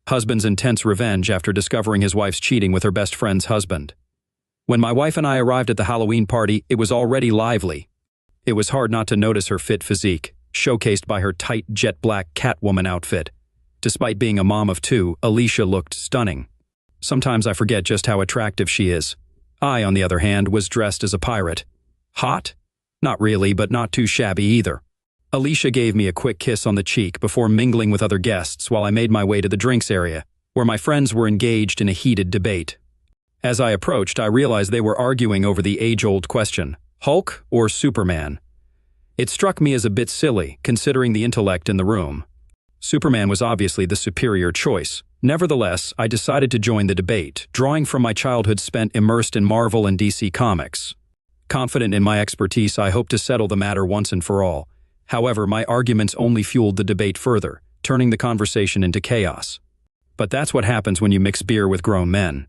Husband's intense revenge after discovering his wife's cheating with her best friend's husband. When my wife and I arrived at the Halloween party, it was already lively. It was hard not to notice her fit physique, showcased by her tight jet black Catwoman outfit. Despite being a mom of two, Alicia looked stunning. Sometimes I forget just how attractive she is. I, on the other hand, was dressed as a pirate. Hot? Not really, but not too shabby either. Alicia gave me a quick kiss on the cheek before mingling with other guests while I made my way to the drinks area, where my friends were engaged in a heated debate. As I approached, I realized they were arguing over the age-old question, Hulk or Superman? It struck me as a bit silly, considering the intellect in the room. Superman was obviously the superior choice. Nevertheless, I decided to join the debate, drawing from my childhood spent immersed in Marvel and DC comics. Confident in my expertise, I hoped to settle the matter once and for all. However, my arguments only fueled the debate further, turning the conversation into chaos. But that's what happens when you mix beer with grown men.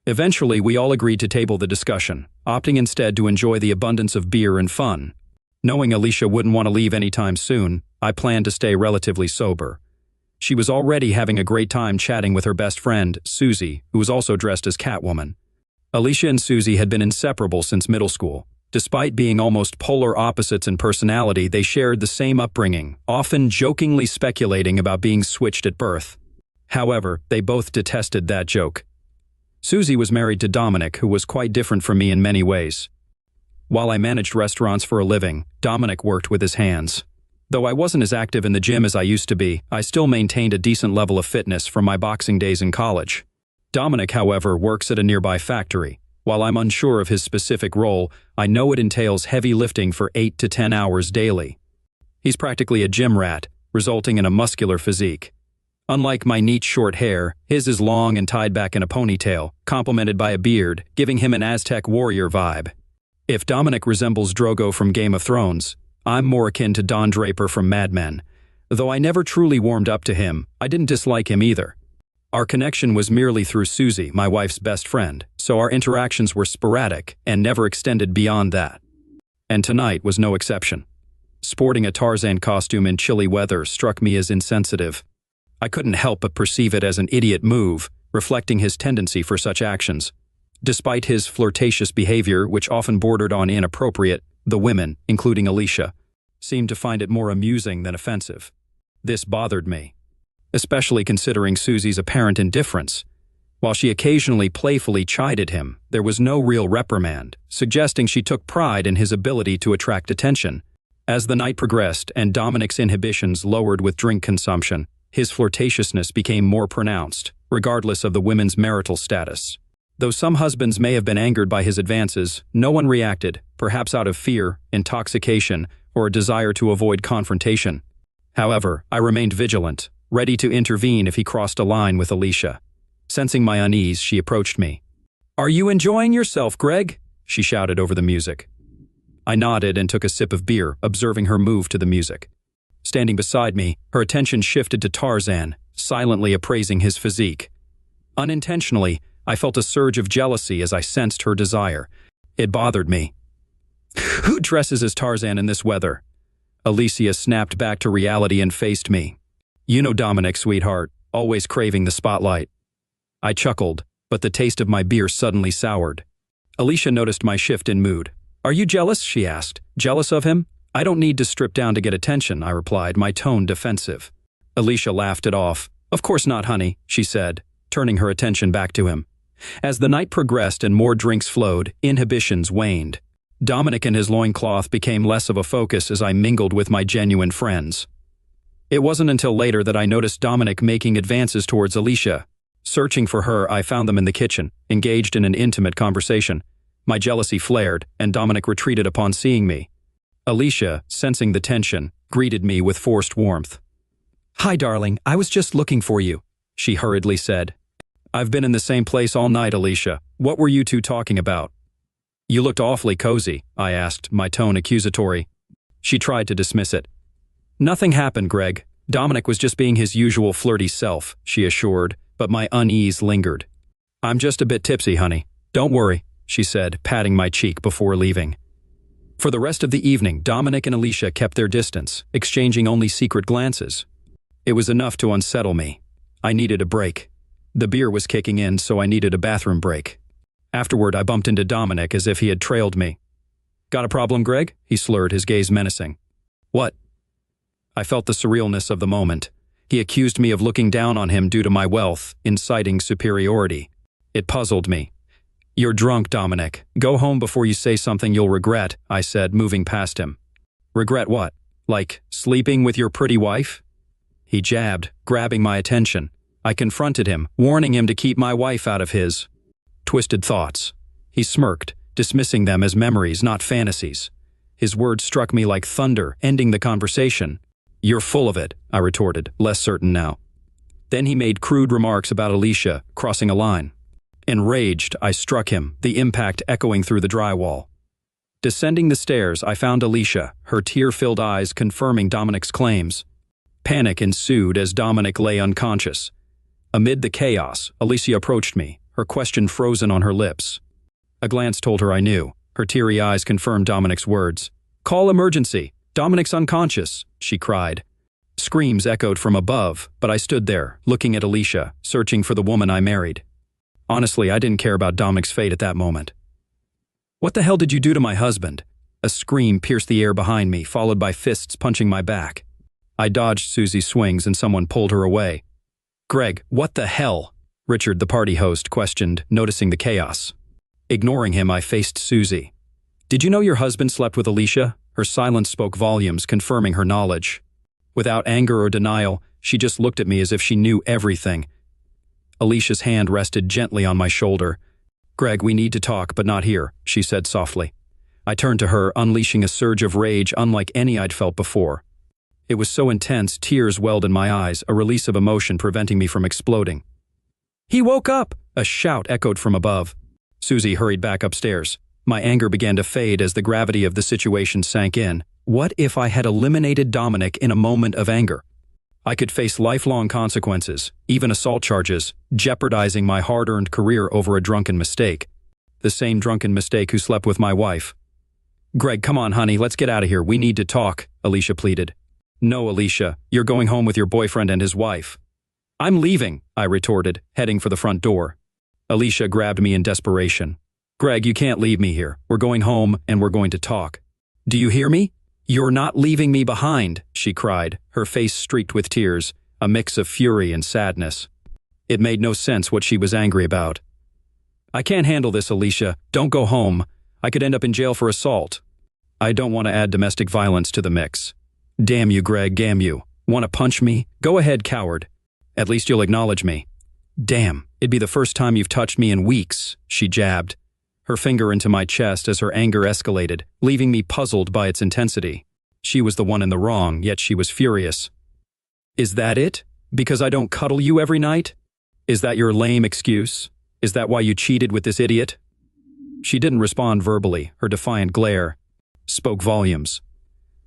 Eventually, we all agreed to table the discussion, opting instead to enjoy the abundance of beer and fun. Knowing Alicia wouldn't want to leave anytime soon, I planned to stay relatively sober. She was already having a great time chatting with her best friend, Susie, who was also dressed as Catwoman. Alicia and Susie had been inseparable since middle school. Despite being almost polar opposites in personality, they shared the same upbringing, often jokingly speculating about being switched at birth. However, they both detested that joke. Susie was married to Dominic, who was quite different from me in many ways. While I managed restaurants for a living, Dominic worked with his hands. Though I wasn't as active in the gym as I used to be, I still maintained a decent level of fitness from my boxing days in college. Dominic, however, works at a nearby factory. While I'm unsure of his specific role, I know it entails heavy lifting for 8 to 10 hours daily. He's practically a gym rat, resulting in a muscular physique. Unlike my neat short hair, his is long and tied back in a ponytail, complemented by a beard, giving him an Aztec warrior vibe. If Dominic resembles Drogo from Game of Thrones, I'm more akin to Don Draper from Mad Men. Though I never truly warmed up to him, I didn't dislike him either. Our connection was merely through Susie, my wife's best friend, so our interactions were sporadic and never extended beyond that. And tonight was no exception. Sporting a Tarzan costume in chilly weather struck me as insensitive. I couldn't help but perceive it as an idiot move, reflecting his tendency for such actions. Despite his flirtatious behavior, which often bordered on inappropriate, the women, including Alicia, seemed to find it more amusing than offensive. This bothered me, especially considering Susie's apparent indifference. While she occasionally playfully chided him, there was no real reprimand, suggesting she took pride in his ability to attract attention. As the night progressed and Dominic's inhibitions lowered with drink consumption, his flirtatiousness became more pronounced, regardless of the women's marital status. Though some husbands may have been angered by his advances, no one reacted, perhaps out of fear, intoxication, or a desire to avoid confrontation. However, I remained vigilant, ready to intervene if he crossed a line with Alicia. Sensing my unease, she approached me. "Are you enjoying yourself, Greg?" she shouted over the music. I nodded and took a sip of beer, observing her move to the music. Standing beside me, her attention shifted to Tarzan, silently appraising his physique. Unintentionally, I felt a surge of jealousy as I sensed her desire. It bothered me. "Who dresses as Tarzan in this weather?" Alicia snapped back to reality and faced me. "You know Dominic, sweetheart, always craving the spotlight." I chuckled, but the taste of my beer suddenly soured. Alicia noticed my shift in mood. "Are you jealous?" she asked. "Jealous of him?" "I don't need to strip down to get attention," I replied, my tone defensive. Alicia laughed it off. "Of course not, honey," she said, turning her attention back to him. As the night progressed and more drinks flowed, inhibitions waned. Dominic and his loincloth became less of a focus as I mingled with my genuine friends. It wasn't until later that I noticed Dominic making advances towards Alicia. Searching for her, I found them in the kitchen, engaged in an intimate conversation. My jealousy flared, and Dominic retreated upon seeing me. Alicia, sensing the tension, greeted me with forced warmth. "Hi, darling, I was just looking for you," she hurriedly said. "I've been in the same place all night, Alicia. What were you two talking about?" "You looked awfully cozy," I asked, my tone accusatory. She tried to dismiss it. "Nothing happened, Greg. Dominic was just being his usual flirty self," she assured, but my unease lingered. "I'm just a bit tipsy, honey. Don't worry," she said, patting my cheek before leaving. For the rest of the evening, Dominic and Alicia kept their distance, exchanging only secret glances. It was enough to unsettle me. I needed a break. The beer was kicking in, so I needed a bathroom break. Afterward, I bumped into Dominic as if he had trailed me. "Got a problem, Greg?" he slurred, his gaze menacing. "What?" I felt the surrealness of the moment. He accused me of looking down on him due to my wealth, inciting superiority. It puzzled me. "You're drunk, Dominic. Go home before you say something you'll regret," I said, moving past him. "Regret what? Like sleeping with your pretty wife?" He jabbed, grabbing my attention. I confronted him, warning him to keep my wife out of his twisted thoughts. He smirked, dismissing them as memories, not fantasies. His words struck me like thunder, ending the conversation. "You're full of it," I retorted, less certain now. Then he made crude remarks about Alicia, crossing a line. Enraged, I struck him, the impact echoing through the drywall. Descending the stairs, I found Alicia, her tear-filled eyes confirming Dominic's claims. Panic ensued as Dominic lay unconscious. Amid the chaos, Alicia approached me, her question frozen on her lips. A glance told her I knew. Her teary eyes confirmed Dominic's words. "Call emergency! Dominic's unconscious!" she cried. Screams echoed from above, but I stood there, looking at Alicia, searching for the woman I married. Honestly, I didn't care about Dominic's fate at that moment. "What the hell did you do to my husband?" A scream pierced the air behind me, followed by fists punching my back. I dodged Susie's swings and someone pulled her away. "Greg, what the hell?" Richard, the party host, questioned, noticing the chaos. Ignoring him, I faced Susie. "Did you know your husband slept with Alicia?" Her silence spoke volumes, confirming her knowledge. Without anger or denial, she just looked at me as if she knew everything. Alicia's hand rested gently on my shoulder. "Greg, we need to talk, but not here," she said softly. I turned to her, unleashing a surge of rage unlike any I'd felt before. It was so intense, tears welled in my eyes, a release of emotion preventing me from exploding. "He woke up!" A shout echoed from above. Susie hurried back upstairs. My anger began to fade as the gravity of the situation sank in. What if I had eliminated Dominic in a moment of anger? I could face lifelong consequences, even assault charges, jeopardizing my hard-earned career over a drunken mistake. The same drunken mistake who slept with my wife. "Greg, come on, honey, let's get out of here. We need to talk," Alicia pleaded. "No, Alicia, you're going home with your boyfriend and his wife." "I'm leaving," I retorted, heading for the front door. Alicia grabbed me in desperation. "Greg, you can't leave me here. We're going home and we're going to talk. Do you hear me? You're not leaving me behind," she cried, her face streaked with tears, a mix of fury and sadness. It made no sense what she was angry about. "I can't handle this, Alicia. Don't go home. I could end up in jail for assault." "I don't want to add domestic violence to the mix." "Damn you, Greg, damn you. Want to punch me? Go ahead, coward. At least you'll acknowledge me." "Damn, it'd be the first time you've touched me in weeks," she jabbed, her finger into my chest as her anger escalated, leaving me puzzled by its intensity. She was the one in the wrong, yet she was furious. "Is that it? Because I don't cuddle you every night? Is that your lame excuse? Is that why you cheated with this idiot?" She didn't respond verbally, her defiant glare spoke volumes.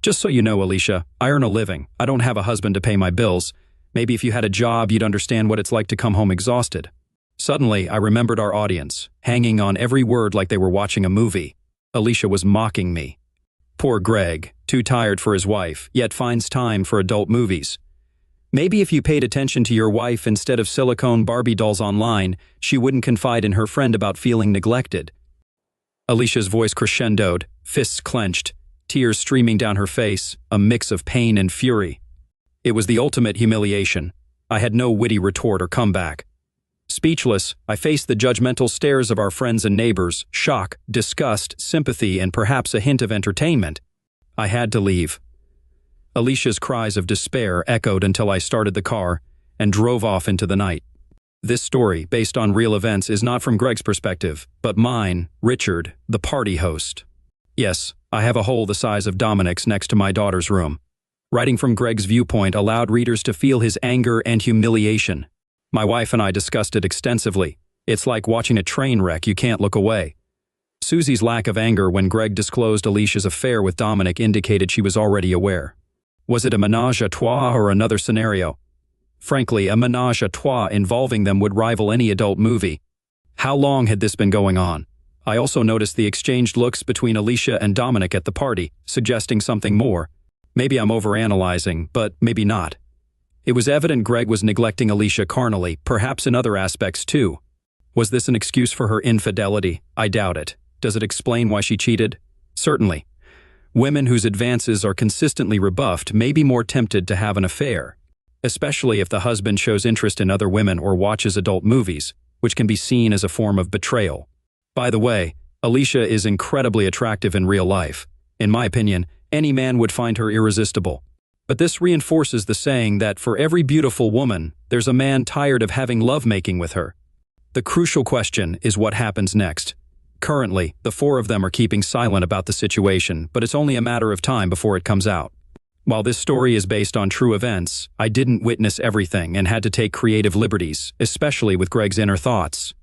"Just so you know, Alicia, I earn a living. I don't have a husband to pay my bills. Maybe if you had a job, you'd understand what it's like to come home exhausted." Suddenly, I remembered our audience, hanging on every word like they were watching a movie. Alicia was mocking me. Poor Greg, too tired for his wife, yet finds time for adult movies. Maybe if you paid attention to your wife instead of silicone Barbie dolls online, she wouldn't confide in her friend about feeling neglected. Alicia's voice crescendoed, fists clenched, tears streaming down her face, a mix of pain and fury. It was the ultimate humiliation. I had no witty retort or comeback. Speechless, I faced the judgmental stares of our friends and neighbors, shock, disgust, sympathy, and perhaps a hint of entertainment. I had to leave. Alicia's cries of despair echoed until I started the car and drove off into the night. This story, based on real events, is not from Greg's perspective, but mine, Richard, the party host. Yes, I have a hole the size of Dominic's next to my daughter's room. Writing from Greg's viewpoint allowed readers to feel his anger and humiliation. My wife and I discussed it extensively. It's like watching a train wreck, you can't look away. Susie's lack of anger when Greg disclosed Alicia's affair with Dominic indicated she was already aware. Was it a ménage à trois or another scenario? Frankly, a ménage à trois involving them would rival any adult movie. How long had this been going on? I also noticed the exchanged looks between Alicia and Dominic at the party, suggesting something more. Maybe I'm overanalyzing, but maybe not. It was evident Greg was neglecting Alicia carnally, perhaps in other aspects too. Was this an excuse for her infidelity? I doubt it. Does it explain why she cheated? Certainly. Women whose advances are consistently rebuffed may be more tempted to have an affair, especially if the husband shows interest in other women or watches adult movies, which can be seen as a form of betrayal. By the way, Alicia is incredibly attractive in real life. In my opinion, any man would find her irresistible. But this reinforces the saying that for every beautiful woman, there's a man tired of having lovemaking with her. The crucial question is what happens next. Currently, the four of them are keeping silent about the situation, but it's only a matter of time before it comes out. While this story is based on true events, I didn't witness everything and had to take creative liberties, especially with Greg's inner thoughts.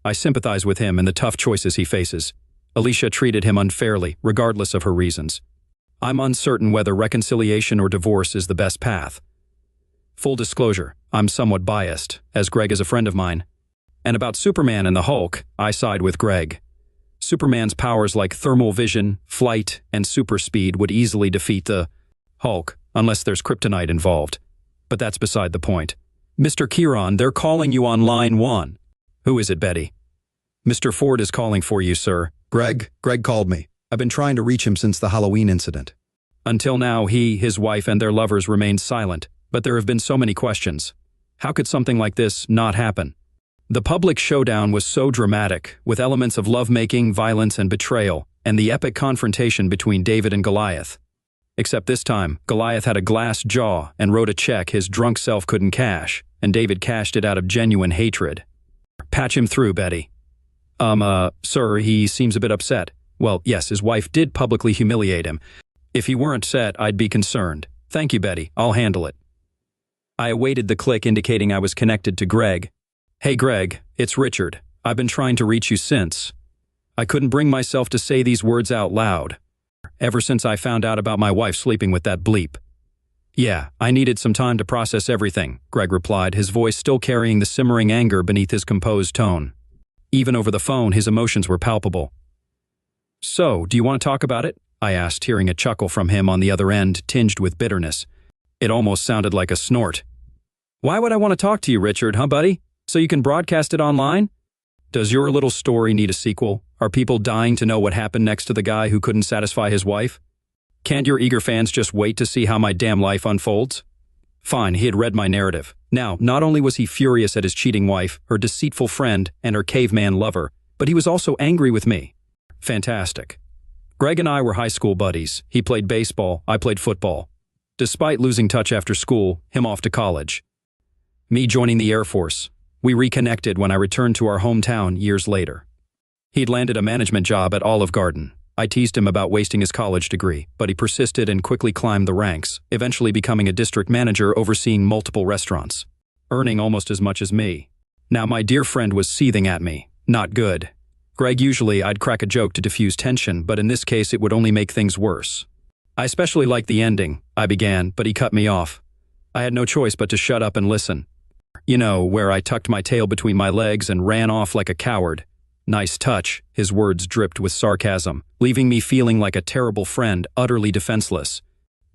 I sympathize with him and the tough choices he faces. Alicia treated him unfairly, regardless of her reasons. I'm uncertain whether reconciliation or divorce is the best path. Full disclosure, I'm somewhat biased, as Greg is a friend of mine. And about Superman and the Hulk, I side with Greg. Superman's powers like thermal vision, flight, and super speed would easily defeat the Hulk, unless there's kryptonite involved. But that's beside the point. Mr. Kieran, they're calling you on line 1. Who is it, Betty? Mr. Ford is calling for you, sir. Greg called me. I've been trying to reach him since the Halloween incident. Until now, he, his wife, and their lovers remained silent, but there have been so many questions. How could something like this not happen? The public showdown was so dramatic, with elements of lovemaking, violence, and betrayal, and the epic confrontation between David and Goliath. Except this time, Goliath had a glass jaw and wrote a check his drunk self couldn't cash, and David cashed it out of genuine hatred. Patch him through, Betty. Sir, he seems a bit upset. Well, yes, his wife did publicly humiliate him. If he weren't upset, I'd be concerned. Thank you, Betty. I'll handle it. I awaited the click indicating I was connected to Greg. Hey, Greg, it's Richard. I've been trying to reach you since. I couldn't bring myself to say these words out loud. Ever since I found out about my wife sleeping with that bleep. Yeah, I needed some time to process everything, Greg replied, his voice still carrying the simmering anger beneath his composed tone. Even over the phone, his emotions were palpable. So, do you want to talk about it? I asked, hearing a chuckle from him on the other end, tinged with bitterness. It almost sounded like a snort. Why would I want to talk to you, Richard, huh, buddy? So you can broadcast it online? Does your little story need a sequel? Are people dying to know what happened next to the guy who couldn't satisfy his wife? Can't your eager fans just wait to see how my damn life unfolds? Fine, he had read my narrative. Now, not only was he furious at his cheating wife, her deceitful friend, and her caveman lover, but he was also angry with me. Fantastic. Greg and I were high school buddies. He played baseball, I played football. Despite losing touch after school, him off to college. Me joining the Air Force. We reconnected when I returned to our hometown years later. He'd landed a management job at Olive Garden. I teased him about wasting his college degree, but he persisted and quickly climbed the ranks, eventually becoming a district manager overseeing multiple restaurants, earning almost as much as me. Now my dear friend was seething at me. Not good. Greg, usually I'd crack a joke to diffuse tension, but in this case it would only make things worse. I especially liked the ending, I began, but he cut me off. I had no choice but to shut up and listen. You know, where I tucked my tail between my legs and ran off like a coward. Nice touch, his words dripped with sarcasm, leaving me feeling like a terrible friend, utterly defenseless.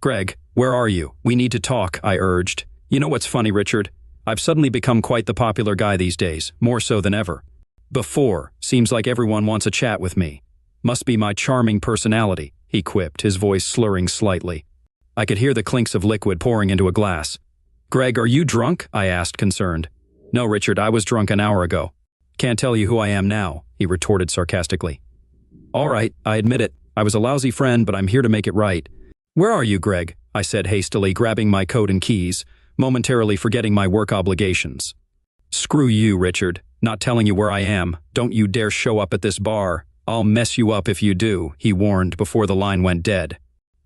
Greg, where are you? We need to talk, I urged. You know what's funny, Richard? I've suddenly become quite the popular guy these days, more so than ever. Before, seems like everyone wants a chat with me. Must be my charming personality, he quipped, his voice slurring slightly. I could hear the clinks of liquid pouring into a glass. Greg, are you drunk? I asked, concerned. No, Richard, I was drunk an hour ago. Can't tell you who I am now, he retorted sarcastically. All right, I admit it. I was a lousy friend, but I'm here to make it right. Where are you, Greg? I said hastily, grabbing my coat and keys, momentarily forgetting my work obligations. Screw you, Richard. Not telling you where I am. Don't you dare show up at this bar. I'll mess you up if you do, he warned before the line went dead.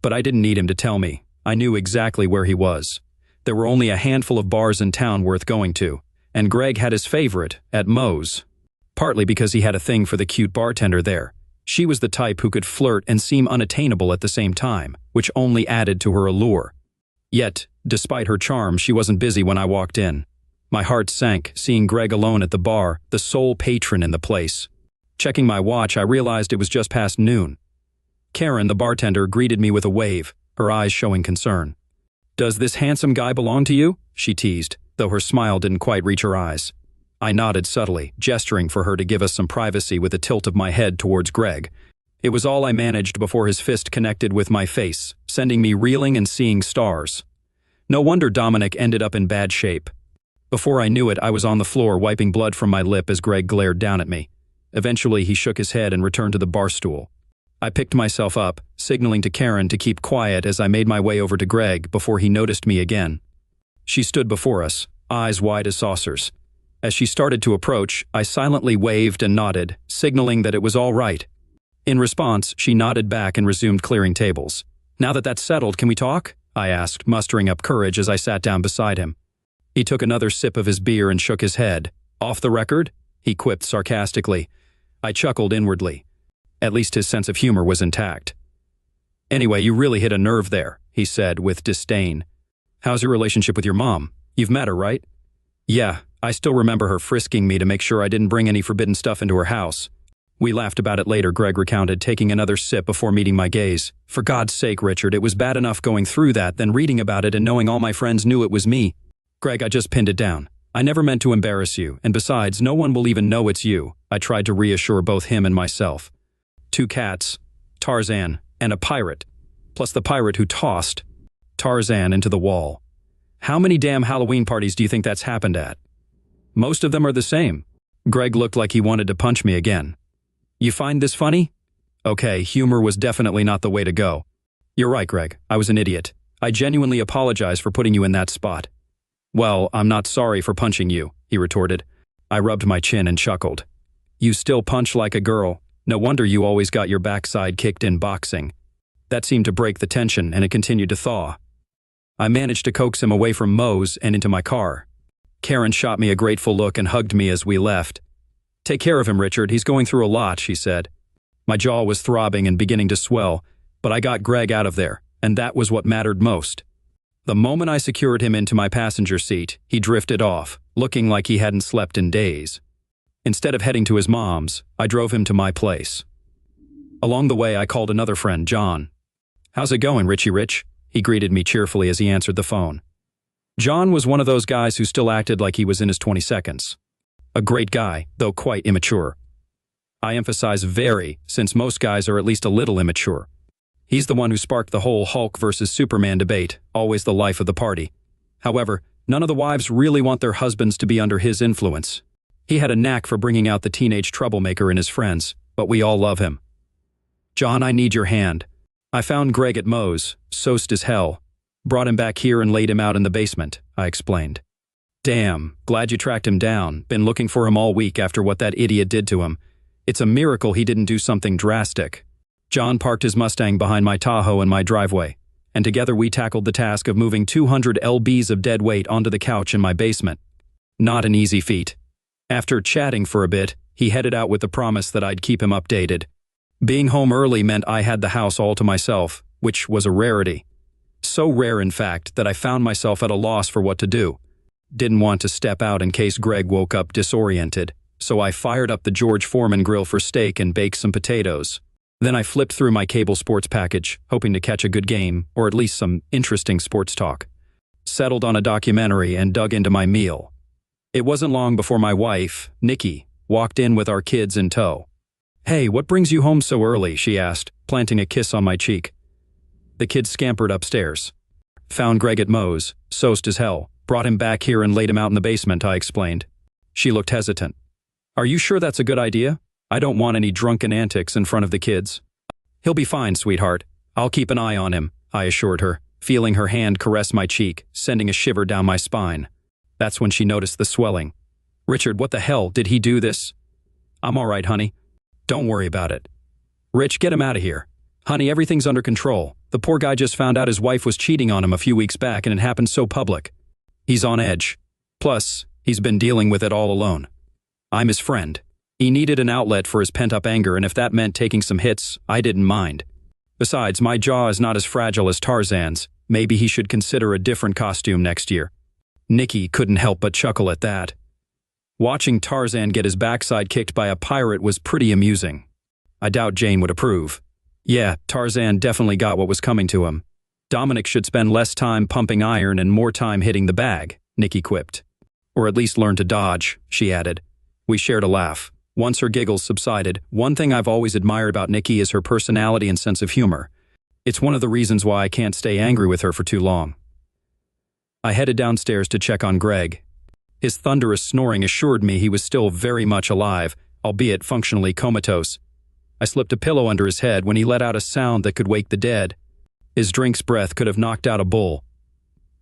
But I didn't need him to tell me. I knew exactly where he was. There were only a handful of bars in town worth going to, and Greg had his favorite, at Moe's. Partly because he had a thing for the cute bartender there. She was the type who could flirt and seem unattainable at the same time, which only added to her allure. Yet, despite her charm, she wasn't busy when I walked in. My heart sank, seeing Greg alone at the bar, the sole patron in the place. Checking my watch, I realized it was just past noon. Karen, the bartender, greeted me with a wave, her eyes showing concern. "Does this handsome guy belong to you?" she teased, though her smile didn't quite reach her eyes. I nodded subtly, gesturing for her to give us some privacy with a tilt of my head towards Greg. It was all I managed before his fist connected with my face, sending me reeling and seeing stars. No wonder Dominic ended up in bad shape. Before I knew it, I was on the floor wiping blood from my lip as Greg glared down at me. Eventually, he shook his head and returned to the bar stool. I picked myself up, signaling to Karen to keep quiet as I made my way over to Greg before he noticed me again. She stood before us, eyes wide as saucers. As she started to approach, I silently waved and nodded, signaling that it was all right. In response, she nodded back and resumed clearing tables. "Now that that's settled, can we talk?" I asked, mustering up courage as I sat down beside him. He took another sip of his beer and shook his head. "Off the record?" he quipped sarcastically. I chuckled inwardly. At least his sense of humor was intact. "Anyway, you really hit a nerve there," he said with disdain. "How's your relationship with your mom? You've met her, right?" "Yeah, I still remember her frisking me to make sure I didn't bring any forbidden stuff into her house." We laughed about it later, Greg recounted, taking another sip before meeting my gaze. "For God's sake, Richard, it was bad enough going through that, then reading about it and knowing all my friends knew it was me." "Greg, I just pinned it down. I never meant to embarrass you, and besides, no one will even know it's you," I tried to reassure both him and myself. 2 cats, Tarzan, and a pirate, plus the pirate who tossed Tarzan into the wall. How many damn Halloween parties do you think that's happened at? Most of them are the same. Greg looked like he wanted to punch me again. "You find this funny?" Okay, humor was definitely not the way to go. "You're right, Greg. I was an idiot. I genuinely apologize for putting you in that spot." "Well, I'm not sorry for punching you," he retorted. I rubbed my chin and chuckled. "You still punch like a girl. No wonder you always got your backside kicked in boxing." That seemed to break the tension, and it continued to thaw. I managed to coax him away from Moe's and into my car. Karen shot me a grateful look and hugged me as we left. "Take care of him, Richard. He's going through a lot," she said. My jaw was throbbing and beginning to swell, but I got Greg out of there, and that was what mattered most. The moment I secured him into my passenger seat, he drifted off, looking like he hadn't slept in days. Instead of heading to his mom's, I drove him to my place. Along the way, I called another friend, John. "How's it going, Richie Rich?" He greeted me cheerfully as he answered the phone. John was one of those guys who still acted like he was in his 22nd. A great guy, though quite immature. I emphasize very, since most guys are at least a little immature. He's the one who sparked the whole Hulk versus Superman debate, always the life of the party. However, none of the wives really want their husbands to be under his influence. He had a knack for bringing out the teenage troublemaker in his friends, but we all love him. "John, I need your hand." I found Greg at Moe's, soused as hell. "Brought him back here and laid him out in the basement," I explained. "Damn, glad you tracked him down. Been looking for him all week after what that idiot did to him. It's a miracle he didn't do something drastic." John parked his Mustang behind my Tahoe in my driveway, and together we tackled the task of moving 200 lbs of dead weight onto the couch in my basement. Not an easy feat. After chatting for a bit, he headed out with the promise that I'd keep him updated. Being home early meant I had the house all to myself, which was a rarity. So rare, in fact, that I found myself at a loss for what to do. Didn't want to step out in case Greg woke up disoriented, so I fired up the George Foreman grill for steak and baked some potatoes. Then I flipped through my cable sports package, hoping to catch a good game, or at least some interesting sports talk. Settled on a documentary and dug into my meal. It wasn't long before my wife, Nikki, walked in with our kids in tow. "Hey, what brings you home so early?" she asked, planting a kiss on my cheek. The kids scampered upstairs. "Found Greg at Moe's, soused as hell. Brought him back here and laid him out in the basement," I explained. She looked hesitant. "Are you sure that's a good idea? I don't want any drunken antics in front of the kids." "He'll be fine, sweetheart. I'll keep an eye on him," I assured her, feeling her hand caress my cheek, sending a shiver down my spine. That's when she noticed the swelling. "Richard, what the hell? Did he do this?" "I'm all right, honey. Don't worry about it." "Rich, get him out of here." "Honey, everything's under control. The poor guy just found out his wife was cheating on him a few weeks back and it happened so public. He's on edge. Plus, he's been dealing with it all alone. I'm his friend. He needed an outlet for his pent-up anger, and if that meant taking some hits, I didn't mind. Besides, my jaw is not as fragile as Tarzan's. Maybe he should consider a different costume next year." Nikki couldn't help but chuckle at that. Watching Tarzan get his backside kicked by a pirate was pretty amusing. I doubt Jane would approve. Yeah, Tarzan definitely got what was coming to him. Dominic should spend less time pumping iron and more time hitting the bag, Nikki quipped. Or at least learn to dodge, she added. We shared a laugh. Once her giggles subsided, one thing I've always admired about Nikki is her personality and sense of humor. It's one of the reasons why I can't stay angry with her for too long. I headed downstairs to check on Greg. His thunderous snoring assured me he was still very much alive, albeit functionally comatose. I slipped a pillow under his head when he let out a sound that could wake the dead. His drink's breath could have knocked out a bull.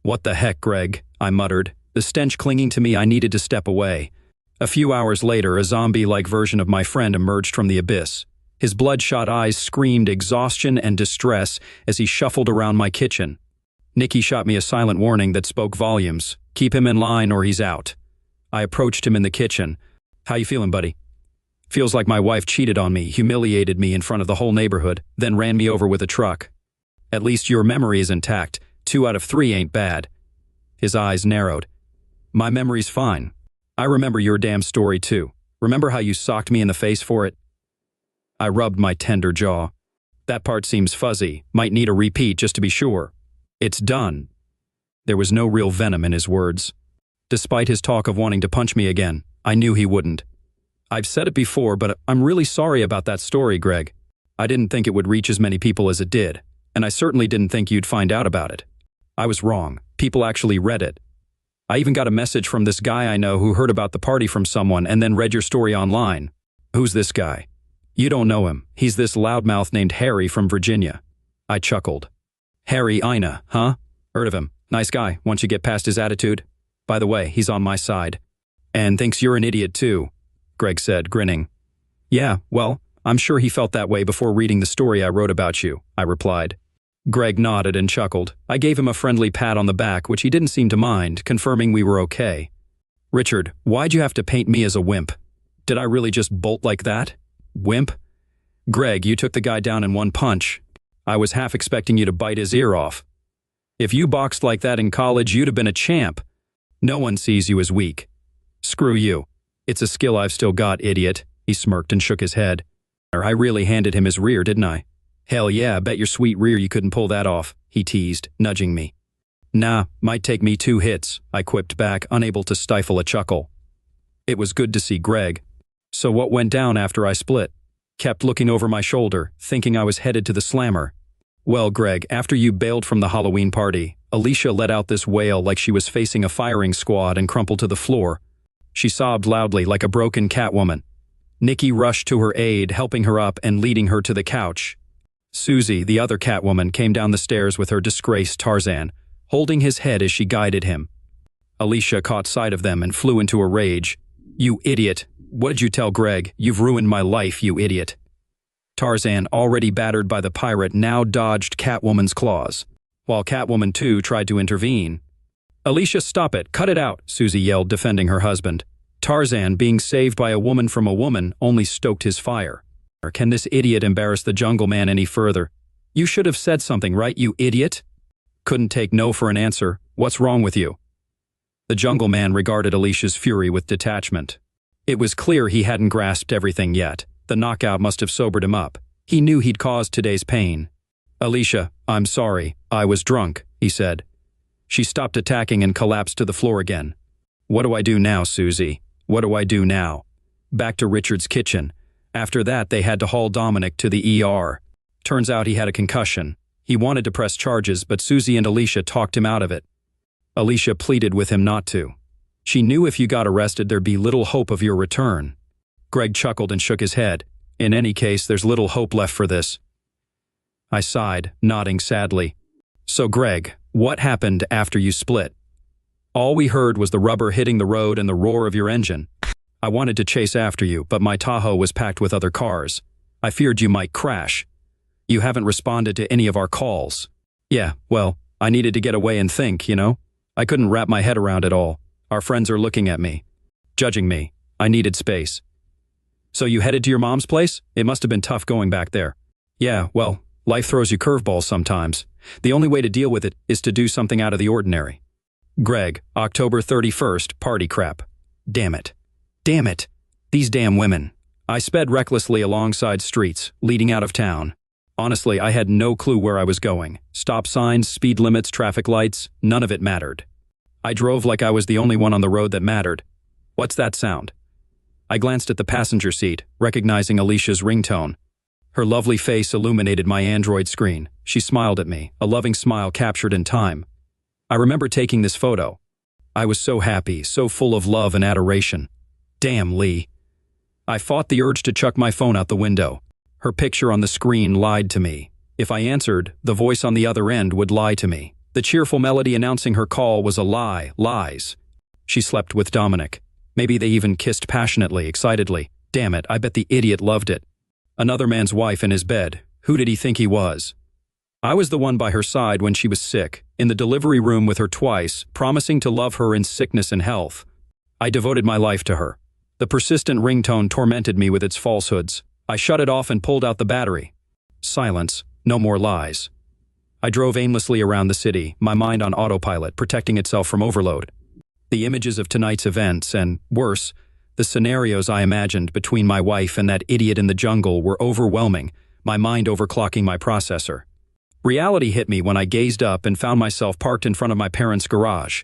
What the heck, Greg? I muttered. The stench clinging to me, I needed to step away. A few hours later, a zombie-like version of my friend emerged from the abyss. His bloodshot eyes screamed exhaustion and distress as he shuffled around my kitchen. Nikki shot me a silent warning that spoke volumes. Keep him in line or he's out. I approached him in the kitchen. How you feeling, buddy? Feels like my wife cheated on me, humiliated me in front of the whole neighborhood, then ran me over with a truck. At least your memory is intact. 2 out of 3 ain't bad. His eyes narrowed. My memory's fine. I remember your damn story too. Remember how you socked me in the face for it? I rubbed my tender jaw. That part seems fuzzy. Might need a repeat just to be sure. It's done. There was no real venom in his words. Despite his talk of wanting to punch me again, I knew he wouldn't. I've said it before, but I'm really sorry about that story, Greg. I didn't think it would reach as many people as it did, and I certainly didn't think you'd find out about it. I was wrong. People actually read it. I even got a message from this guy I know who heard about the party from someone and then read your story online. Who's this guy? You don't know him. He's this loudmouth named Harry from Virginia. I chuckled. Harry Ina, huh? Heard of him. Nice guy, once you get past his attitude. By the way, he's on my side. And thinks you're an idiot too, Greg said, grinning. Yeah, well, I'm sure he felt that way before reading the story I wrote about you, I replied. Greg nodded and chuckled. I gave him a friendly pat on the back, which he didn't seem to mind, confirming we were okay. Richard, why'd you have to paint me as a wimp? Did I really just bolt like that? Wimp? Greg, you took the guy down in one punch. I was half expecting you to bite his ear off. If you boxed like that in college, you'd have been a champ. No one sees you as weak. Screw you. It's a skill I've still got, idiot. He smirked and shook his head. I really handed him his rear, didn't I? Hell yeah, bet your sweet rear you couldn't pull that off, he teased, nudging me. Nah, might take me 2 hits, I quipped back, unable to stifle a chuckle. It was good to see Greg. So what went down after I split? Kept looking over my shoulder, thinking I was headed to the slammer. Well, Greg, after you bailed from the Halloween party, Alicia let out this wail like she was facing a firing squad and crumpled to the floor. She sobbed loudly like a broken Catwoman. Nikki rushed to her aid, helping her up and leading her to the couch. Susie, the other Catwoman, came down the stairs with her disgraced Tarzan, holding his head as she guided him. Alicia caught sight of them and flew into a rage. You idiot! What'd you tell Greg? You've ruined my life, you idiot. Tarzan, already battered by the pirate, now dodged Catwoman's claws, while Catwoman 2 tried to intervene. Alicia, stop it! Cut it out! Susie yelled, defending her husband. Tarzan, being saved by a woman from a woman, only stoked his fire. Can this idiot embarrass the Jungle Man any further? You should have said something, right, you idiot? Couldn't take no for an answer. What's wrong with you? The Jungle Man regarded Alicia's fury with detachment. It was clear he hadn't grasped everything yet. The knockout must have sobered him up. He knew he'd caused today's pain. Alicia, I'm sorry. I was drunk, he said. She stopped attacking and collapsed to the floor again. What do I do now, Susie? What do I do now? Back to Richard's kitchen. After that, they had to haul Dominic to the ER. Turns out he had a concussion. He wanted to press charges, but Susie and Alicia talked him out of it. Alicia pleaded with him not to. She knew if you got arrested, there'd be little hope of your return. Greg chuckled and shook his head. In any case, there's little hope left for this. I sighed, nodding sadly. So Greg, what happened after you split? All we heard was the rubber hitting the road and the roar of your engine. I wanted to chase after you, but my Tahoe was packed with other cars. I feared you might crash. You haven't responded to any of our calls. Yeah, well, I needed to get away and think, you know? I couldn't wrap my head around it all. Our friends are looking at me, judging me. I needed space. So you headed to your mom's place? It must have been tough going back there. Yeah, well, life throws you curveballs sometimes. The only way to deal with it is to do something out of the ordinary. Greg, October 31st, party crap. Damn it. Damn it. These damn women. I sped recklessly alongside streets, leading out of town. Honestly, I had no clue where I was going. Stop signs, speed limits, traffic lights, none of it mattered. I drove like I was the only one on the road that mattered. What's that sound? I glanced at the passenger seat, recognizing Alicia's ringtone. Her lovely face illuminated my Android screen. She smiled at me, a loving smile captured in time. I remember taking this photo. I was so happy, so full of love and adoration. Damn, Lee. I fought the urge to chuck my phone out the window. Her picture on the screen lied to me. If I answered, the voice on the other end would lie to me. The cheerful melody announcing her call was a lie, lies. She slept with Dominic. Maybe they even kissed passionately, excitedly. Damn it, I bet the idiot loved it. Another man's wife in his bed. Who did he think he was? I was the one by her side when she was sick, in the delivery room with her twice, promising to love her in sickness and health. I devoted my life to her. The persistent ringtone tormented me with its falsehoods. I shut it off and pulled out the battery. Silence, no more lies. I drove aimlessly around the city, my mind on autopilot, protecting itself from overload. The images of tonight's events and, worse, the scenarios I imagined between my wife and that idiot in the jungle were overwhelming, my mind overclocking my processor. Reality hit me when I gazed up and found myself parked in front of my parents' garage.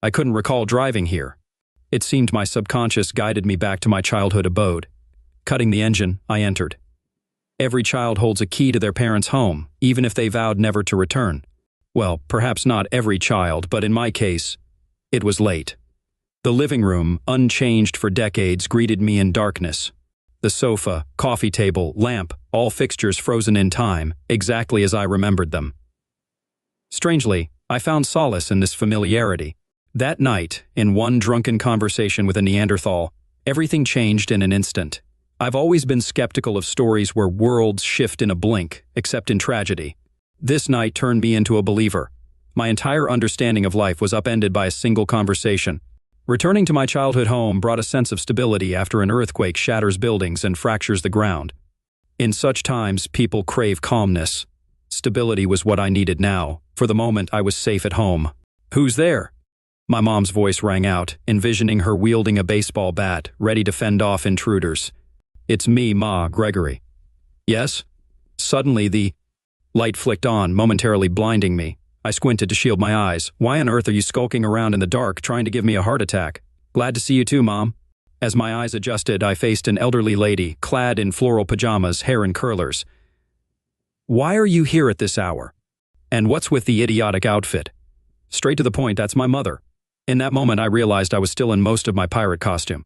I couldn't recall driving here. It seemed my subconscious guided me back to my childhood abode. Cutting the engine, I entered. Every child holds a key to their parents' home, even if they vowed never to return. Well, perhaps not every child, but in my case, it was late. The living room, unchanged for decades, greeted me in darkness. The sofa, coffee table, lamp, all fixtures frozen in time, exactly as I remembered them. Strangely, I found solace in this familiarity. That night, in one drunken conversation with a Neanderthal, everything changed in an instant. I've always been skeptical of stories where worlds shift in a blink, except in tragedy. This night turned me into a believer. My entire understanding of life was upended by a single conversation. Returning to my childhood home brought a sense of stability after an earthquake shatters buildings and fractures the ground. In such times, people crave calmness. Stability was what I needed now. For the moment, I was safe at home. "Who's there?" My mom's voice rang out, envisioning her wielding a baseball bat, ready to fend off intruders. "It's me, Ma, Gregory." "Yes?" Suddenly, the light flicked on, momentarily blinding me. I squinted to shield my eyes. "Why on earth are you skulking around in the dark, trying to give me a heart attack?" "Glad to see you too, Mom." As my eyes adjusted, I faced an elderly lady, clad in floral pajamas, hair in curlers. "Why are you here at this hour? And what's with the idiotic outfit?" Straight to the point, that's my mother. In that moment, I realized I was still in most of my pirate costume.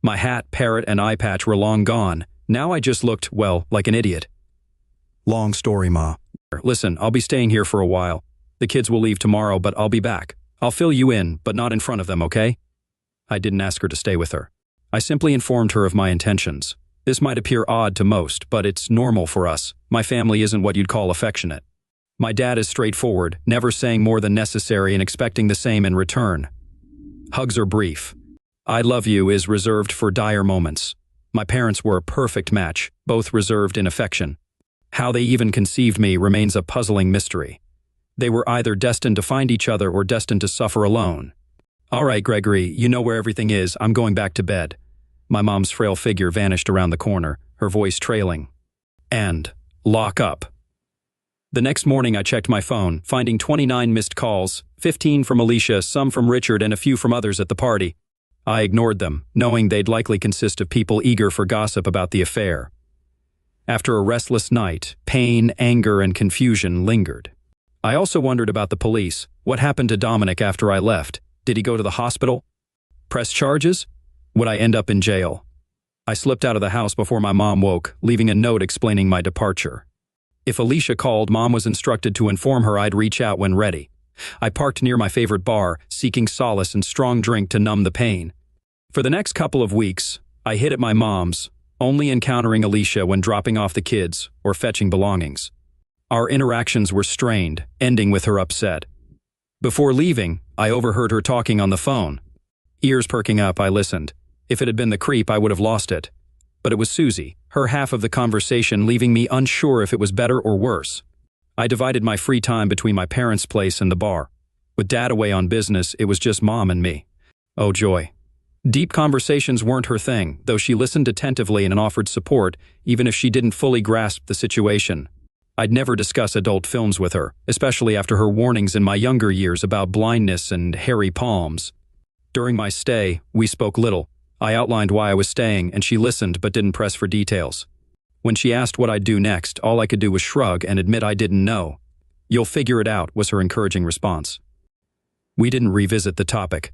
My hat, parrot, and eye patch were long gone. Now I just looked, well, like an idiot. Long story, Ma. "Listen, I'll be staying here for a while. The kids will leave tomorrow, but I'll be back. I'll fill you in, but not in front of them, okay?" I didn't ask her to stay with her. I simply informed her of my intentions. This might appear odd to most, but it's normal for us. My family isn't what you'd call affectionate. My dad is straightforward, never saying more than necessary and expecting the same in return. Hugs are brief. "I love you" is reserved for dire moments. My parents were a perfect match, both reserved in affection. How they even conceived me remains a puzzling mystery. They were either destined to find each other or destined to suffer alone. "All right, Gregory, you know where everything is. I'm going back to bed." My mom's frail figure vanished around the corner, her voice trailing. "And lock up." The next morning I checked my phone, finding 29 missed calls, 15 from Alicia, some from Richard, and a few from others at the party. I ignored them, knowing they'd likely consist of people eager for gossip about the affair. After a restless night, pain, anger, and confusion lingered. I also wondered about the police. What happened to Dominic after I left? Did he go to the hospital? Press charges? Would I end up in jail? I slipped out of the house before my mom woke, leaving a note explaining my departure. If Alicia called, Mom was instructed to inform her I'd reach out when ready. I parked near my favorite bar, seeking solace and strong drink to numb the pain. For the next couple of weeks, I hid at my mom's, only encountering Alicia when dropping off the kids or fetching belongings. Our interactions were strained, ending with her upset. Before leaving, I overheard her talking on the phone. Ears perking up, I listened. If it had been the creep, I would have lost it. But it was Susie, her half of the conversation leaving me unsure if it was better or worse. I divided my free time between my parents' place and the bar. With Dad away on business, it was just Mom and me. Oh joy. Deep conversations weren't her thing, though she listened attentively and offered support, even if she didn't fully grasp the situation. I'd never discuss adult films with her, especially after her warnings in my younger years about blindness and hairy palms. During my stay, we spoke little. I outlined why I was staying, and she listened but didn't press for details. When she asked what I'd do next, all I could do was shrug and admit I didn't know. "You'll figure it out," was her encouraging response. We didn't revisit the topic.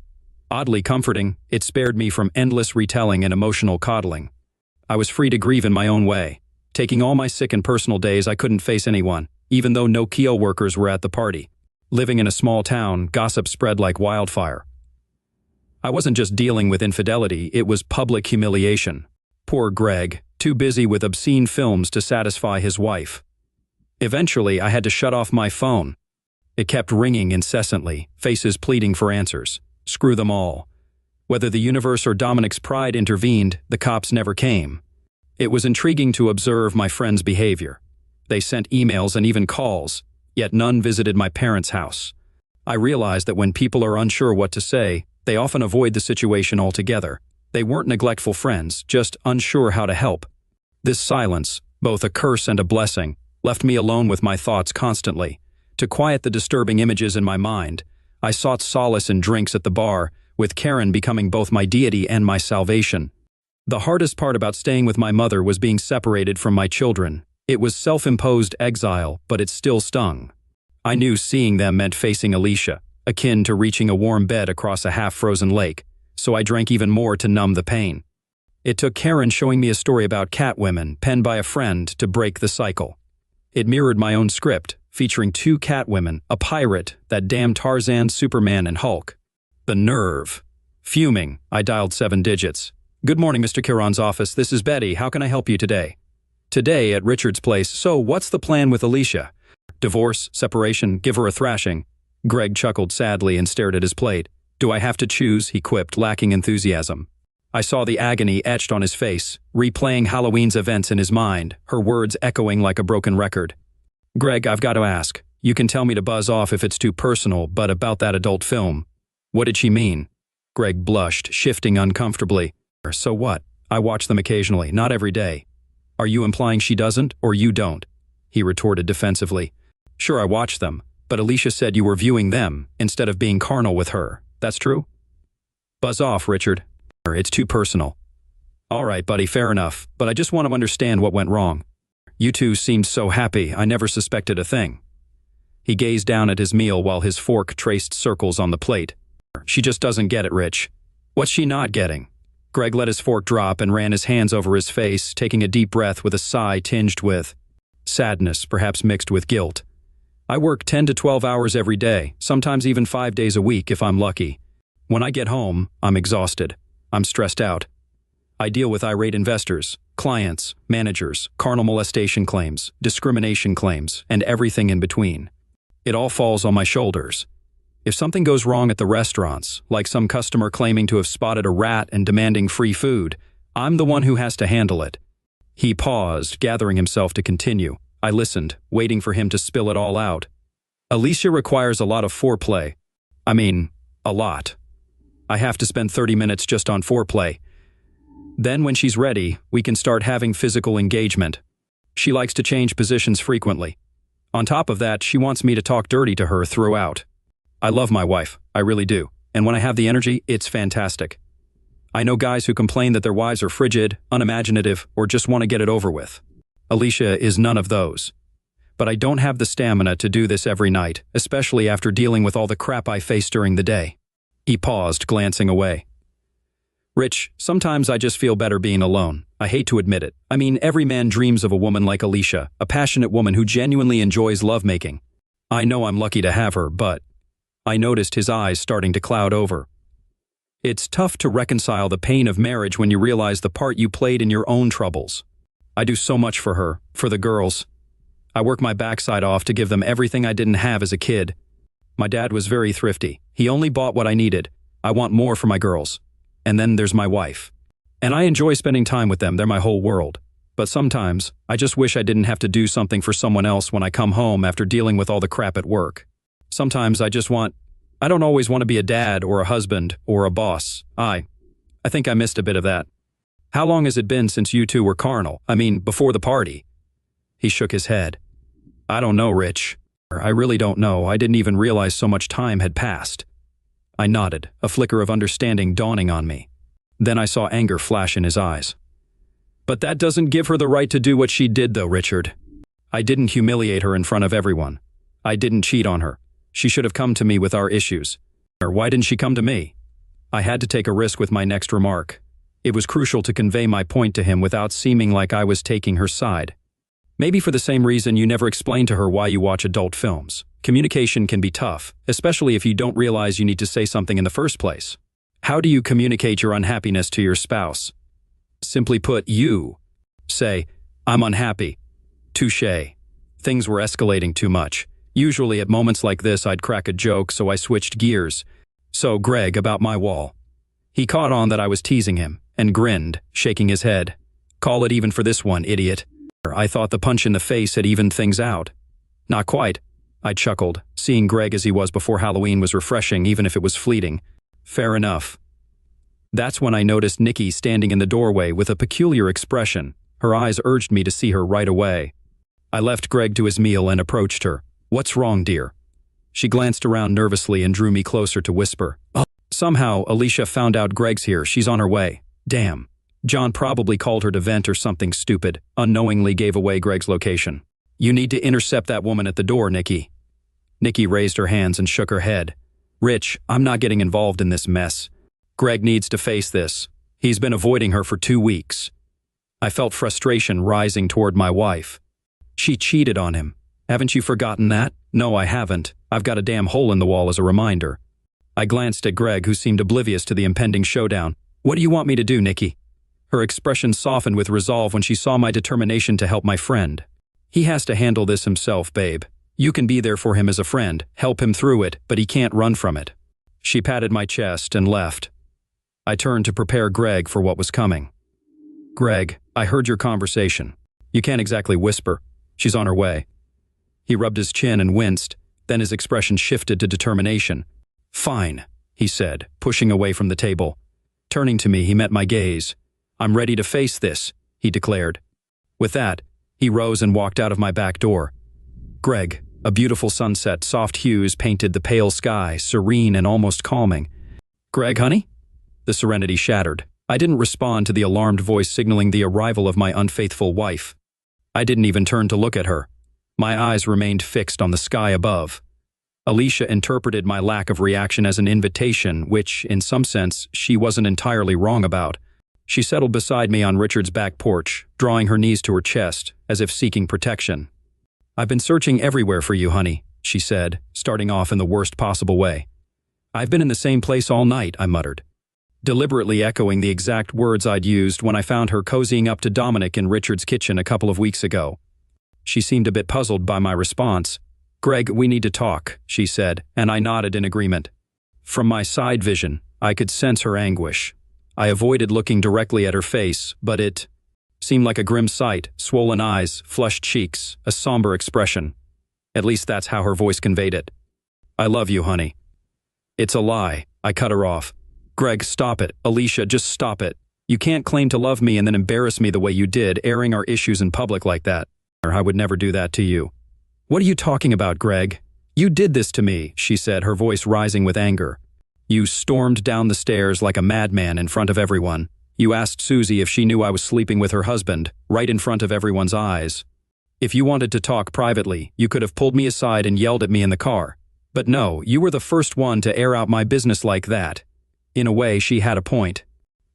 Oddly comforting, it spared me from endless retelling and emotional coddling. I was free to grieve in my own way. Taking all my sick and personal days, I couldn't face anyone, even though no Kyo workers were at the party. Living in a small town, gossip spread like wildfire. I wasn't just dealing with infidelity, it was public humiliation. Poor Greg, too busy with obscene films to satisfy his wife. Eventually, I had to shut off my phone. It kept ringing incessantly, faces pleading for answers. Screw them all. Whether the universe or Dominic's pride intervened, the cops never came. It was intriguing to observe my friends' behavior. They sent emails and even calls, yet none visited my parents' house. I realized that when people are unsure what to say, they often avoid the situation altogether. They weren't neglectful friends, just unsure how to help. This silence, both a curse and a blessing, left me alone with my thoughts constantly. To quiet the disturbing images in my mind, I sought solace in drinks at the bar, with Karen becoming both my deity and my salvation. The hardest part about staying with my mother was being separated from my children. It was self-imposed exile, but it still stung. I knew seeing them meant facing Alicia, akin to reaching a warm bed across a half-frozen lake, so I drank even more to numb the pain. It took Karen showing me a story about catwomen, penned by a friend, to break the cycle. It mirrored my own script, featuring two catwomen, a pirate, that damn Tarzan, Superman, and Hulk. The nerve. Fuming, I dialed 7 digits. "Good morning, Mr. Caron's office. This is Betty. How can I help you today?" "Today at Richard's place. So, what's the plan with Alicia?" "Divorce, separation, give her a thrashing." Greg chuckled sadly and stared at his plate. "Do I have to choose?" he quipped, lacking enthusiasm. I saw the agony etched on his face, replaying Halloween's events in his mind, her words echoing like a broken record. "Greg, I've got to ask. You can tell me to buzz off if it's too personal, but about that adult film. What did she mean?" Greg blushed, shifting uncomfortably. "So what? I watch them occasionally, not every day." "Are you implying she doesn't, or you don't?" he retorted defensively. "Sure, I watch them, but Alicia said you were viewing them instead of being carnal with her. That's true?" "Buzz off, Richard. It's too personal." "All right, buddy, fair enough, but I just want to understand what went wrong. You two seemed so happy, I never suspected a thing." He gazed down at his meal while his fork traced circles on the plate. "She just doesn't get it, Rich." "What's she not getting?" Greg let his fork drop and ran his hands over his face, taking a deep breath with a sigh tinged with sadness, perhaps mixed with guilt. "I work 10 to 12 hours every day, sometimes even 5 days a week if I'm lucky. When I get home, I'm exhausted. I'm stressed out. I deal with irate investors, clients, managers, carnal molestation claims, discrimination claims, and everything in between. It all falls on my shoulders. If something goes wrong at the restaurants, like some customer claiming to have spotted a rat and demanding free food, I'm the one who has to handle it." He paused, gathering himself to continue. I listened, waiting for him to spill it all out. "Alicia requires a lot of foreplay. I mean, a lot. I have to spend 30 minutes just on foreplay. Then when she's ready, we can start having physical engagement. She likes to change positions frequently. On top of that, she wants me to talk dirty to her throughout. I love my wife, I really do, and when I have the energy, it's fantastic. I know guys who complain that their wives are frigid, unimaginative, or just want to get it over with. Alicia is none of those. But I don't have the stamina to do this every night, especially after dealing with all the crap I face during the day." He paused, glancing away. "Rich, sometimes I just feel better being alone. I hate to admit it. I mean, every man dreams of a woman like Alicia, a passionate woman who genuinely enjoys lovemaking. I know I'm lucky to have her, but..." I noticed his eyes starting to cloud over. "It's tough to reconcile the pain of marriage when you realize the part you played in your own troubles. I do so much for her, for the girls. I work my backside off to give them everything I didn't have as a kid. My dad was very thrifty. He only bought what I needed. I want more for my girls. And then there's my wife. And I enjoy spending time with them, they're my whole world. But sometimes, I just wish I didn't have to do something for someone else when I come home after dealing with all the crap at work. Sometimes I don't always want to be a dad or a husband or a boss. I think I missed a bit of that. How long has it been since you two were carnal? I mean, before the party?" He shook his head. I don't know, Rich. I really don't know. I didn't even realize so much time had passed. I nodded, a flicker of understanding dawning on me. Then I saw anger flash in his eyes. But that doesn't give her the right to do what she did, though, Richard. I didn't humiliate her in front of everyone. I didn't cheat on her. She should have come to me with our issues. Or why didn't she come to me? I had to take a risk with my next remark. It was crucial to convey my point to him without seeming like I was taking her side. Maybe for the same reason you never explained to her why you watch adult films. Communication can be tough, especially if you don't realize you need to say something in the first place. How do you communicate your unhappiness to your spouse? Simply put, you say, I'm unhappy. Touché. Things were escalating too much. Usually at moments like this I'd crack a joke, so I switched gears. So Greg, about my wall. He caught on that I was teasing him, and grinned, shaking his head. Call it even for this one, idiot. I thought the punch in the face had evened things out. Not quite. I chuckled. Seeing Greg as he was before Halloween was refreshing, even if it was fleeting. Fair enough. That's when I noticed Nikki standing in the doorway with a peculiar expression. Her eyes urged me to see her right away. I left Greg to his meal and approached her. What's wrong, dear? She glanced around nervously and drew me closer to whisper. Oh. Somehow, Alicia found out Greg's here. She's on her way. Damn. John probably called her to vent or something stupid, unknowingly gave away Greg's location. You need to intercept that woman at the door, Nikki. Nikki raised her hands and shook her head. Rich, I'm not getting involved in this mess. Greg needs to face this. He's been avoiding her for 2 weeks. I felt frustration rising toward my wife. She cheated on him. Haven't you forgotten that? No, I haven't. I've got a damn hole in the wall as a reminder. I glanced at Greg, who seemed oblivious to the impending showdown. What do you want me to do, Nikki? Her expression softened with resolve when she saw my determination to help my friend. He has to handle this himself, babe. You can be there for him as a friend, help him through it, but he can't run from it. She patted my chest and left. I turned to prepare Greg for what was coming. Greg, I heard your conversation. You can't exactly whisper. She's on her way. He rubbed his chin and winced, then his expression shifted to determination. Fine, he said, pushing away from the table. Turning to me, he met my gaze. I'm ready to face this, he declared. With that, he rose and walked out of my back door. Greg, a beautiful sunset, soft hues painted the pale sky, serene and almost calming. Greg, honey? The serenity shattered. I didn't respond to the alarmed voice signaling the arrival of my unfaithful wife. I didn't even turn to look at her. My eyes remained fixed on the sky above. Alicia interpreted my lack of reaction as an invitation, which, in some sense, she wasn't entirely wrong about. She settled beside me on Richard's back porch, drawing her knees to her chest, as if seeking protection. I've been searching everywhere for you, honey, she said, starting off in the worst possible way. I've been in the same place all night, I muttered, deliberately echoing the exact words I'd used when I found her cozying up to Dominic in Richard's kitchen a couple of weeks ago. She seemed a bit puzzled by my response. Greg, we need to talk, she said, and I nodded in agreement. From my side vision, I could sense her anguish. I avoided looking directly at her face, but it seemed like a grim sight, swollen eyes, flushed cheeks, a somber expression. At least that's how her voice conveyed it. I love you, honey. It's a lie, I cut her off. Greg, stop it. Alicia, just stop it. You can't claim to love me and then embarrass me the way you did, airing our issues in public like that. I would never do that to you. What are you talking about, Greg? You did this to me, she said, her voice rising with anger. You stormed down the stairs like a madman in front of everyone. You asked Susie if she knew I was sleeping with her husband, right in front of everyone's eyes. If you wanted to talk privately, you could have pulled me aside and yelled at me in the car. But no, you were the first one to air out my business like that. In a way, she had a point.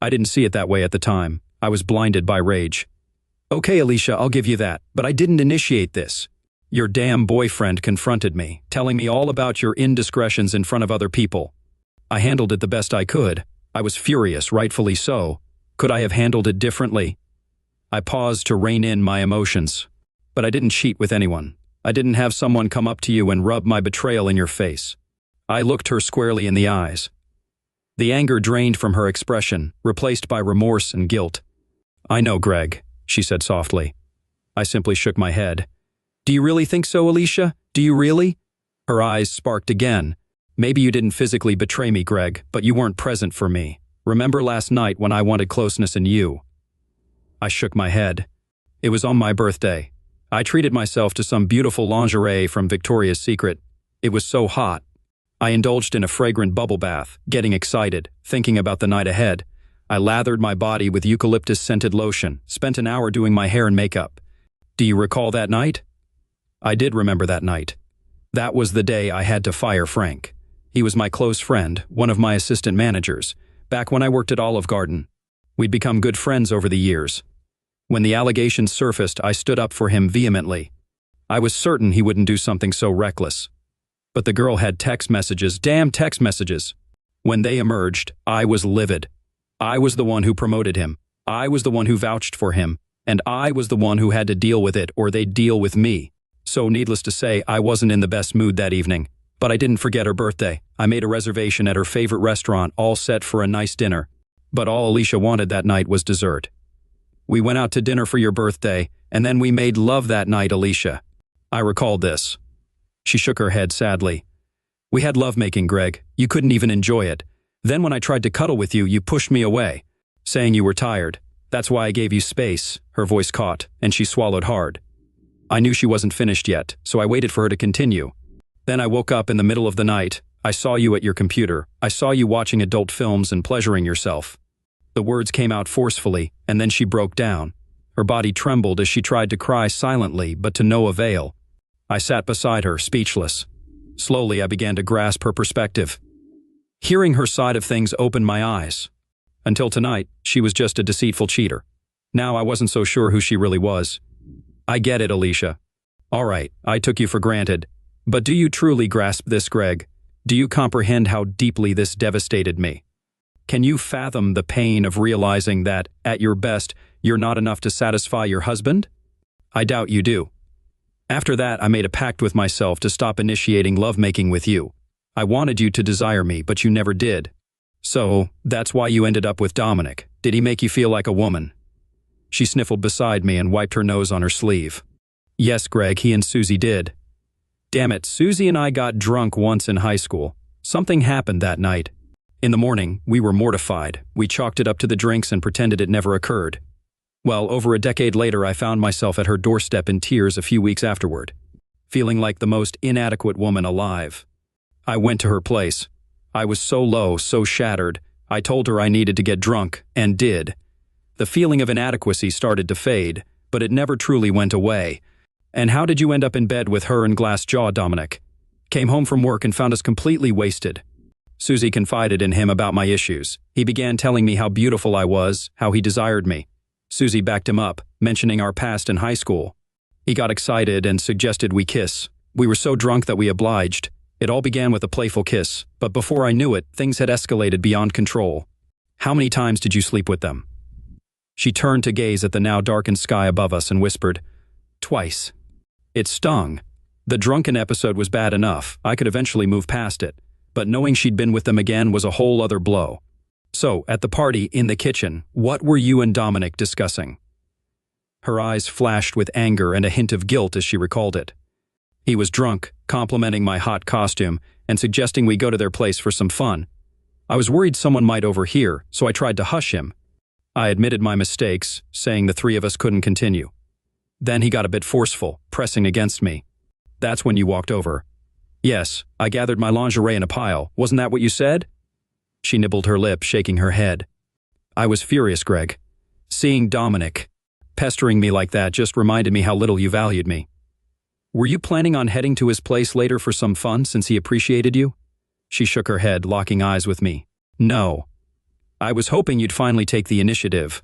I didn't see it that way at the time. I was blinded by rage. Okay, Alicia, I'll give you that, but I didn't initiate this. Your damn boyfriend confronted me, telling me all about your indiscretions in front of other people. I handled it the best I could. I was furious, rightfully so. Could I have handled it differently? I paused to rein in my emotions. But I didn't cheat with anyone. I didn't have someone come up to you and rub my betrayal in your face. I looked her squarely in the eyes. The anger drained from her expression, replaced by remorse and guilt. I know, Greg, she said softly. I simply shook my head. Do you really think so, Alicia? Do you really? Her eyes sparked again. Maybe you didn't physically betray me, Greg, but you weren't present for me. Remember last night when I wanted closeness in you? I shook my head. It was on my birthday. I treated myself to some beautiful lingerie from Victoria's Secret. It was so hot. I indulged in a fragrant bubble bath, getting excited, thinking about the night ahead. I lathered my body with eucalyptus-scented lotion, spent an hour doing my hair and makeup. Do you recall that night? I did remember that night. That was the day I had to fire Frank. He was my close friend, one of my assistant managers, back when I worked at Olive Garden. We'd become good friends over the years. When the allegations surfaced, I stood up for him vehemently. I was certain he wouldn't do something so reckless. But the girl had text messages, damn text messages. When they emerged, I was livid. I was the one who promoted him. I was the one who vouched for him. And I was the one who had to deal with it, or they'd deal with me. So needless to say, I wasn't in the best mood that evening. But I didn't forget her birthday. I made a reservation at her favorite restaurant, all set for a nice dinner. But all Alicia wanted that night was dessert. We went out to dinner for your birthday, and then we made love that night, Alicia. I recalled this. She shook her head sadly. We had lovemaking, Greg. You couldn't even enjoy it. Then when I tried to cuddle with you, you pushed me away, saying you were tired. That's why I gave you space. Her voice caught, and she swallowed hard. I knew she wasn't finished yet, so I waited for her to continue. Then I woke up in the middle of the night. I saw you at your computer. I saw you watching adult films and pleasuring yourself. The words came out forcefully, and then she broke down. Her body trembled as she tried to cry silently, but to no avail. I sat beside her, speechless. Slowly, I began to grasp her perspective. Hearing her side of things opened my eyes. Until tonight, she was just a deceitful cheater. Now I wasn't so sure who she really was. I get it, Alicia. All right, I took you for granted. But do you truly grasp this, Greg? Do you comprehend how deeply this devastated me? Can you fathom the pain of realizing that, at your best, you're not enough to satisfy your husband? I doubt you do. After that, I made a pact with myself to stop initiating lovemaking with you. I wanted you to desire me, but you never did. So, that's why you ended up with Dominic. Did he make you feel like a woman? She sniffled beside me and wiped her nose on her sleeve. Yes, Greg, he and Susie did. Damn it, Susie and I got drunk once in high school. Something happened that night. In the morning, we were mortified. We chalked it up to the drinks and pretended it never occurred. Well, over a decade later, I found myself at her doorstep in tears a few weeks afterward, feeling like the most inadequate woman alive. I went to her place. I was so low, so shattered. I told her I needed to get drunk, and did. The feeling of inadequacy started to fade, but it never truly went away. And how did you end up in bed with her and Glassjaw, Dominic? Came home from work and found us completely wasted. Susie confided in him about my issues. He began telling me how beautiful I was, how he desired me. Susie backed him up, mentioning our past in high school. He got excited and suggested we kiss. We were so drunk that we obliged. It all began with a playful kiss, but before I knew it, things had escalated beyond control. How many times did you sleep with them? She turned to gaze at the now darkened sky above us and whispered, Twice. It stung. The drunken episode was bad enough. I could eventually move past it. But knowing she'd been with them again was a whole other blow. So, at the party, in the kitchen, what were you and Dominic discussing? Her eyes flashed with anger and a hint of guilt as she recalled it. He was drunk, complimenting my hot costume, and suggesting we go to their place for some fun. I was worried someone might overhear, so I tried to hush him. I admitted my mistakes, saying the three of us couldn't continue. Then he got a bit forceful, pressing against me. That's when you walked over. Yes, I gathered my lingerie in a pile. Wasn't that what you said? She nibbled her lip, shaking her head. I was furious, Greg. Seeing Dominic pestering me like that just reminded me how little you valued me. Were you planning on heading to his place later for some fun since he appreciated you? She shook her head, locking eyes with me. No. I was hoping you'd finally take the initiative.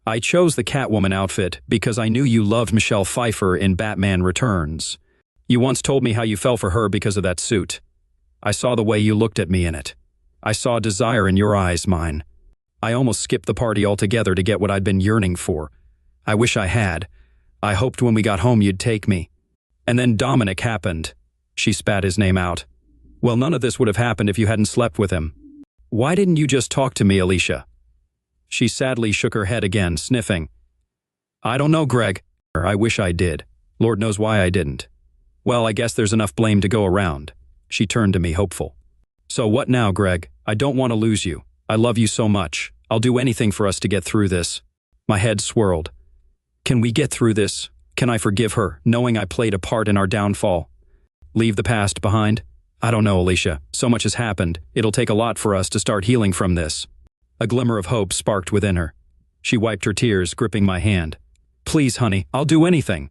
I chose the Catwoman outfit because I knew you loved Michelle Pfeiffer in Batman Returns. You once told me how you fell for her because of that suit. I saw the way you looked at me in it. I saw desire in your eyes, mine. I almost skipped the party altogether to get what I'd been yearning for. I wish I had. I hoped when we got home you'd take me. And then Dominic happened. She spat his name out. Well, none of this would have happened if you hadn't slept with him. Why didn't you just talk to me, Alicia? She sadly shook her head again, sniffing. I don't know, Greg. I wish I did. Lord knows why I didn't. Well, I guess there's enough blame to go around. She turned to me, hopeful. So what now, Greg? I don't want to lose you. I love you so much. I'll do anything for us to get through this. My head swirled. Can we get through this? Can I forgive her, knowing I played a part in our downfall? Leave the past behind? I don't know, Alicia. So much has happened. It'll take a lot for us to start healing from this. A glimmer of hope sparked within her. She wiped her tears, gripping my hand. Please, honey, I'll do anything.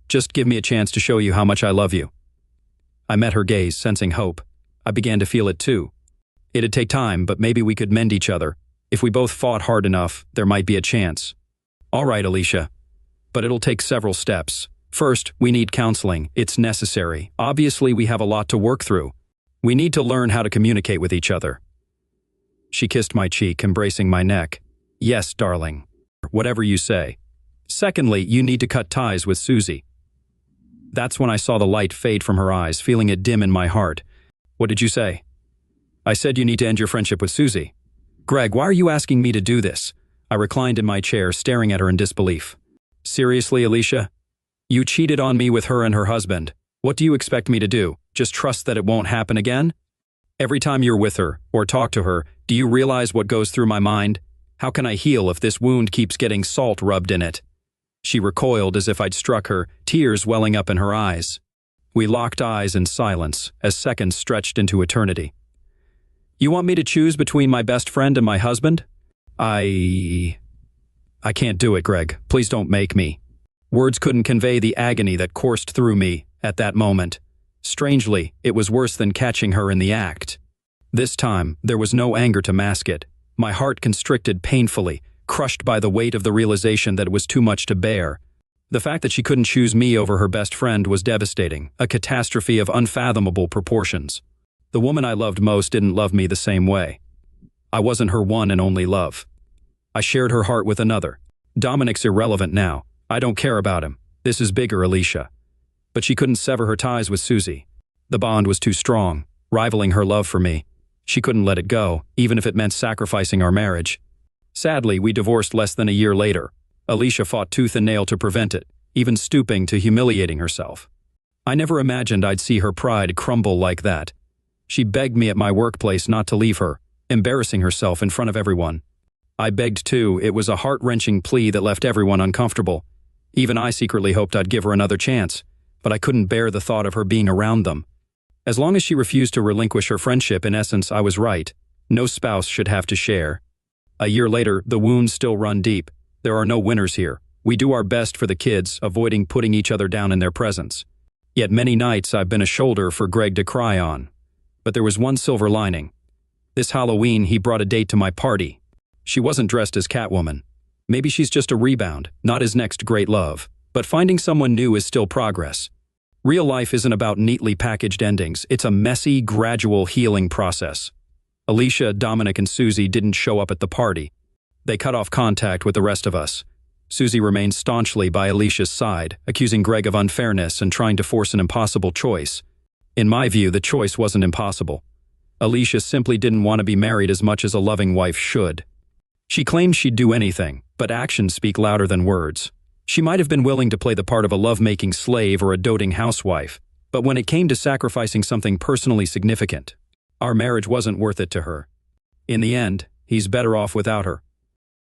Just give me a chance to show you how much I love you. I met her gaze, sensing hope. I began to feel it too. It'd take time, but maybe we could mend each other. If we both fought hard enough, there might be a chance. All right, Alicia. But it'll take several steps. First, we need counseling. It's necessary. Obviously, we have a lot to work through. We need to learn how to communicate with each other. She kissed my cheek, embracing my neck. Yes, darling. Whatever you say. Secondly, you need to cut ties with Susie. That's when I saw the light fade from her eyes, feeling it dim in my heart. What did you say? I said you need to end your friendship with Susie. Greg, why are you asking me to do this? I reclined in my chair, staring at her in disbelief. Seriously, Alicia? You cheated on me with her and her husband. What do you expect me to do? Just trust that it won't happen again? Every time you're with her, or talk to her, do you realize what goes through my mind? How can I heal if this wound keeps getting salt rubbed in it? She recoiled as if I'd struck her, tears welling up in her eyes. We locked eyes in silence, as seconds stretched into eternity. You want me to choose between my best friend and my husband? I can't do it, Greg. Please don't make me. Words couldn't convey the agony that coursed through me at that moment. Strangely, it was worse than catching her in the act. This time, there was no anger to mask it. My heart constricted painfully, crushed by the weight of the realization that it was too much to bear. The fact that she couldn't choose me over her best friend was devastating, a catastrophe of unfathomable proportions. The woman I loved most didn't love me the same way. I wasn't her one and only love. I shared her heart with another. Dominic's irrelevant now. I don't care about him. This is bigger, Alicia. But she couldn't sever her ties with Susie. The bond was too strong, rivaling her love for me. She couldn't let it go, even if it meant sacrificing our marriage. Sadly, we divorced less than a year later. Alicia fought tooth and nail to prevent it, even stooping to humiliating herself. I never imagined I'd see her pride crumble like that. She begged me at my workplace not to leave her, embarrassing herself in front of everyone. I begged too. It was a heart-wrenching plea that left everyone uncomfortable. Even I secretly hoped I'd give her another chance, but I couldn't bear the thought of her being around them. As long as she refused to relinquish her friendship, in essence, I was right. No spouse should have to share. A year later, the wounds still run deep. There are no winners here. We do our best for the kids, avoiding putting each other down in their presence. Yet many nights I've been a shoulder for Greg to cry on. But there was one silver lining. This Halloween, he brought a date to my party. She wasn't dressed as Catwoman. Maybe she's just a rebound, not his next great love. But finding someone new is still progress. Real life isn't about neatly packaged endings. It's a messy, gradual healing process. Alicia, Dominic, and Susie didn't show up at the party. They cut off contact with the rest of us. Susie remained staunchly by Alicia's side, accusing Greg of unfairness and trying to force an impossible choice. In my view, the choice wasn't impossible. Alicia simply didn't want to be married as much as a loving wife should. She claimed she'd do anything, but actions speak louder than words. She might have been willing to play the part of a love-making slave or a doting housewife, but when it came to sacrificing something personally significant, our marriage wasn't worth it to her. In the end, he's better off without her.